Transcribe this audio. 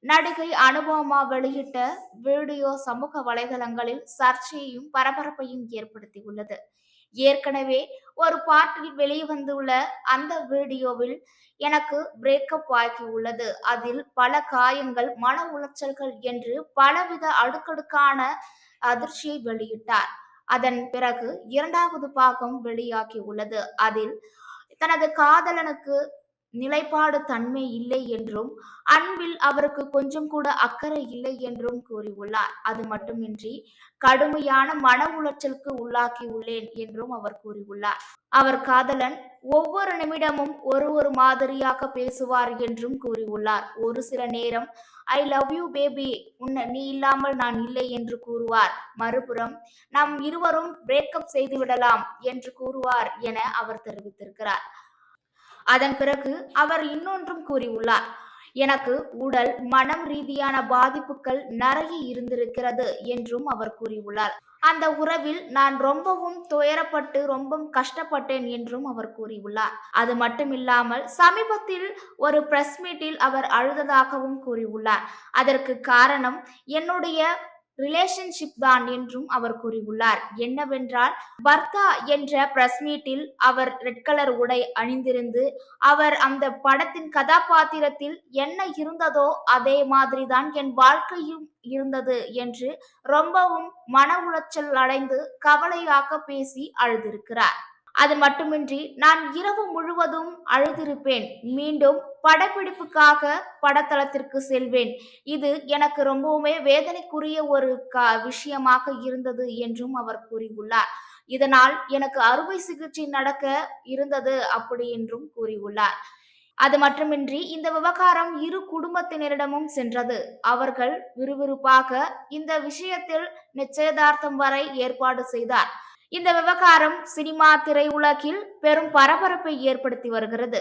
நடிகை அனுபமா வெளியிட்ட வீடியோ சமூக வலைதளங்களில் சர்ச்சையையும் பரபரப்பையும் ஏற்படுத்தியுள்ளது. ஏற்கனவே ஒரு பாட்டில் வெளிவந்துள்ள அந்த வீடியோவில் எனக்கு பிரேக்கப் ஆகியுள்ளது. அதில் பல காயங்கள், மன உளைச்சல்கள் என்று பலவித அடுக்கடுக்கான அதிர்ச்சியை வெளியிட்டார். அதன் பிறகு இரண்டாவது பாகம் வெளியாகியுள்ளது. அதில் தனது காதலனுக்கு நிலைப்பாடு தன்மை இல்லை என்றும், அன்பில் அவருக்கு கொஞ்சம் கூட அக்கறை இல்லை என்றும் கூறியுள்ளார். அது மட்டுமின்றி கடுமையான மன உளைச்சலுக்கு உள்ளாகியுள்ளேன் என்றும் அவர் கூறியுள்ளார். அவர் காதலன் ஒவ்வொரு நிமிடமும் ஒரு மாதிரியாக பேசுவார் என்றும் கூறியுள்ளார். ஒரு சில நேரம் ஐ லவ் யூ பேபி, நீ இல்லாமல் நான் இல்லை என்று கூறுவார். மறுபுறம் நாம் இருவரும் பிரேக்கப் செய்துவிடலாம் என்று கூறுவார் என அவர் தெரிவித்திருக்கிறார். அதன் பிறகு அவர் இன்னொன்றும் கூறியுள்ளார். எனக்கு உடல், மனம் ரீதியான பாதிப்புகள் நிறைய இருந்திருக்கிறது என்றும் அவர் கூறியுள்ளார். அந்த உறவில் நான் ரொம்பவும் துயரப்பட்டு ரொம்ப கஷ்டப்பட்டேன் என்றும் அவர் கூறியுள்ளார். அது மட்டுமில்லாமல் சமீபத்தில் ஒரு பிரஸ் மீட்டில் அவர் அழுததாகவும் கூறியுள்ளார். அதற்கு காரணம் என்னுடைய ரிலேஷன்ஷிப் தான் என்றும் அவர் கூறியுள்ளார். என்னவென்றால், பர்தா என்ற பிரஸ் மீட்டில் அவர் ரெட் கலர் உடை அணிந்திருந்து, அவர் அந்த படத்தின் கதாபாத்திரத்தில் என்ன இருந்ததோ அதே மாதிரிதான் என் வாழ்க்கையும் இருந்தது என்று ரொம்பவும் மன உளைச்சல் அடைந்து கவலையாக பேசி அழுதிருக்கிறார். அது மட்டுமின்றி நான் இரவு முழுவதும் அழுதிருப்பேன். மீண்டும் படப்பிடிப்புக்காக படத்தளத்திற்கு செல்வேன். இது எனக்கு ரொம்பவுமே வேதனைக்குரிய ஒரு விஷயமாக இருந்தது என்றும் அவர் கூறியுள்ளார். இதனால் எனக்கு அறுவை சிகிச்சை நடக்க இருந்தது அப்படி என்றும் கூறியுள்ளார். அது மட்டுமின்றி இந்த விவகாரம் இரு குடும்பத்தினரிடமும் சென்றது. அவர்கள் விறுவிறுப்பாக இந்த விஷயத்தில் நிச்சயதார்த்தம் வரை ஏற்பாடு செய்தார். இந்த விவகாரம் சினிமா திரையுலகில் பெரும் பரபரப்பை ஏற்படுத்தி வருகிறது.